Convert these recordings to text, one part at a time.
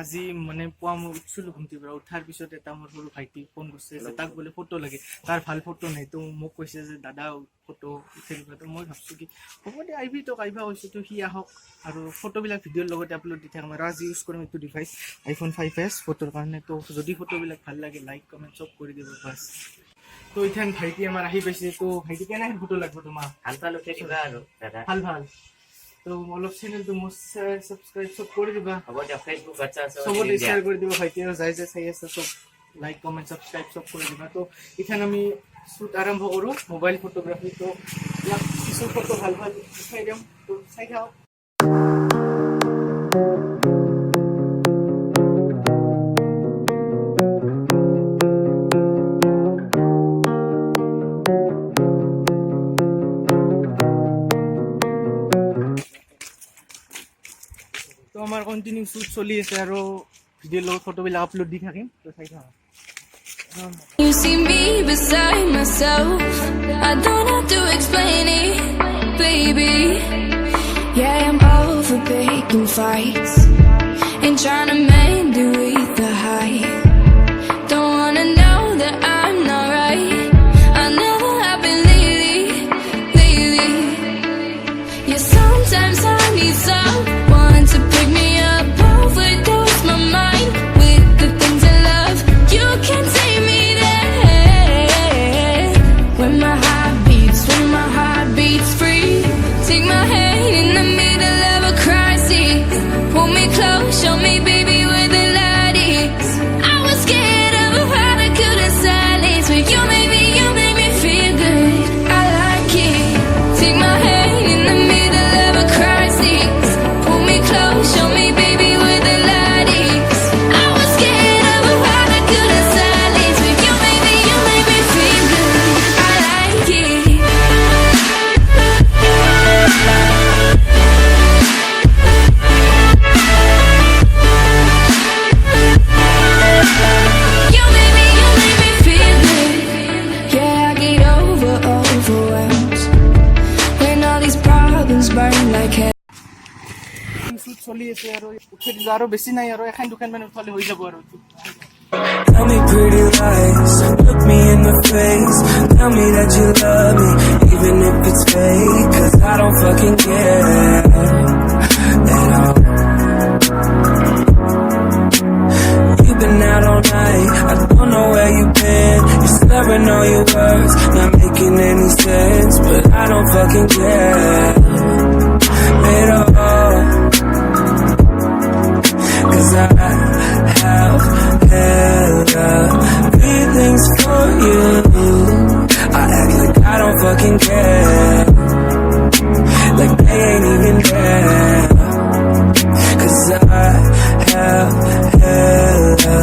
আজি মানে পুৱা মই উঠিলোঁ ঘুমটিৰ পৰা উঠাৰ পিছত এটা মোৰ সৰু ভাইটি ফোন কৰিছে যে তাক বোলে ফটো লাগে, তাৰ ভাল ফটো নাই। তো মোক কৈছে যে দাদা ফটো উঠাই দিবা। তো মই ভাবছোঁ কি হ'ব দে আহিবি, তোক আহিবা কৈছোঁ। তো সি আহক আৰু ফটোবিলাক ভিডিঅ'ৰ লগতে আপলোড দি থাকিম। আৰু আজি ইউজ কৰিম এইটো ডিভাইচ iPhone 5s ফটোৰ কাৰণে। তো যদি ফটোবিলাক ভাল লাগে লাইক কমেণ্ট চব কৰি দিব বাছ। তো এতিয়া ভাইটি আমাৰ আহি পাইছে। তো ভাইটি কেনেকৈ ফটো লাগিব তোমাক? ভাল ভাল উঠাই দিবা আৰু দাদা। ভাল ভাল। তো অলপ চেনেলটো মোৰ ছাবস্ক্ৰাইব চব কৰি দিবা। হ'ব দিয়ক, ফেচবুক হোৱাটছআপ চবতে শ্বেয়াৰ কৰি দিবা ভাইটি, আৰু যাই যাই চাই আছে চব লাইক কমেণ্ট ছাবস্ক্ৰাইব চব কৰি দিবা। তো এতিয়া আমি শ্বুট আৰম্ভ কৰোঁ মোবাইল ফটোগ্ৰাফী। তো ইয়াক কিছু ফটো ভাল ভাল উঠাই দিম। তো চাই থাকক। তো আমাৰ কণ্টিনিউ শ্বুট চলি আছে আৰু ভিডিঅ'ৰ লগত ফটোবিলাক আপলোড দি থাকিম। তো চাই থাকক। You see me beside myself, I don't have to explain it, baby. Yeah, I'm over picking fights and trying to mend it with the hype. Don't wanna know that I'm not right, I never have been lately. Yeah, sometimes I need someone to pick me up, overdose my mind with the things I love. You can take me there when my heart beats free. Take my hand in the middle of a crisis, pull me close, show me baby where the light is. I was scared of how I couldn't silence, but you made me feel good. I like it. Take my hand in the middle of a crisis, pull me close, show me baby where the light is. I was scared of how I couldn't silence, but you made me feel good. I like it. You made me feel good. Yeah, I get overwhelmed when all these problems burn like hell. Shoot চলি আছে আৰু উঠাই দিলোঁ। আৰু বেছি নাই, আৰু এখন দুখন মানে উঠালে হৈ যাব আৰু। Tell me pretty lies, look me in the face. Tell me that you love me, even if it's fake. 'Cause I don't fucking care at all. You've been out all night, I don't know where you've been. You're slurring all your words, not making any sense. But I don't fucking care at all. 'Cause I have hella feelings for you. I act like I don't fucking care, like they ain't even there. 'Cause I have hella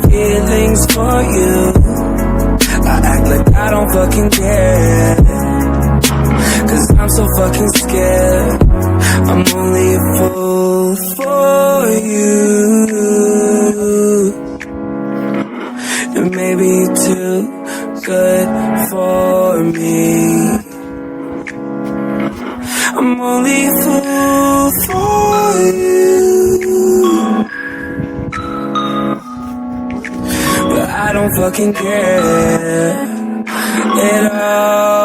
feelings for you. I act like I don't fucking care, 'cause I'm so fucking scared. I'm only a fool for you, and maybe too good for me. I'm only a fool for you, but I don't fucking care at all.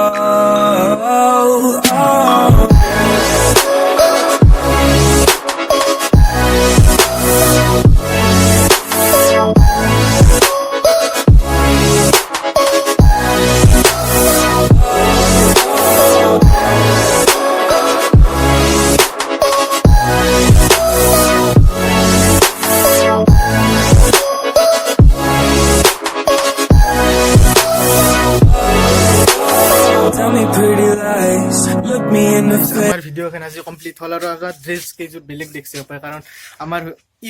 Tell me pretty lies, look me in the face. আমাৰ ভিডিঅ'খন আজি complete হ'ল। আৰু আমাৰ dress কেইযোৰ বেলেগ দেখিছে পায়, কাৰণ আমাৰ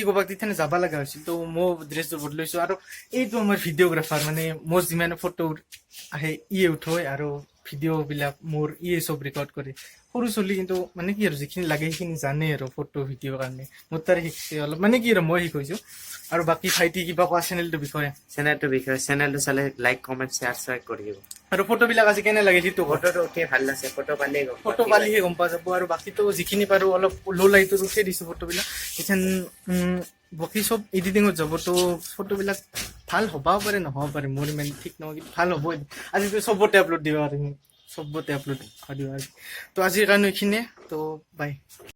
ক'ৰবাত তিথানে যাব লগা হৈছিল। তো মই ড্ৰেছযোৰ বদলাইছোঁ। আৰু এইটো আমাৰ ভিডিঅ'গ্ৰাফাৰ, মানে মোৰ যিমান ফটো আহে উঠোয়, আৰু ভিডিঅ'বিলাক মোৰ চব ৰেকৰ্ড কৰে। সৰু চলি কিন্তু মানে কি আৰু যিখিনি লাগে সেইখিনি জানে আৰু ফটো ভিডিঅ'ৰ কাৰণে। মোৰ তাৰে শিকিছে অলপ, মানে কি আৰু মই শিকাইছোঁ। আৰু বাকী ভাইটি কিবা কোৱা চেনেলটোৰ বিষয়ে? চেনেলটো চালে লাইক কমেণ্ট শ্বেয়াৰ কৰি দিব। আৰু ফটোবিলাক আজি কেনে লাগিল সেইটো ফটোটো উঠি ভাল লাগছে, ফটো পালিহে গম পোৱা যাব। আৰু বাকীতো যিখিনি পাৰোঁ অলপ ল' লাইটত উঠাই দিছোঁ ফটোবিলাক। এতিয়া বাকী চব এডিটিঙত যাব তো ফটোবিলাক ভাল হ'বও পাৰে নহ'ব পাৰে মোৰ ইমান ঠিক নহয় কিন্তু ভাল হ'বই আজিতো চবতে আপলোড দিব পাৰিম চবতে আপলোড দিব পাৰিম তো আজিৰ কাৰণে এইখিনিয়ে তো বাই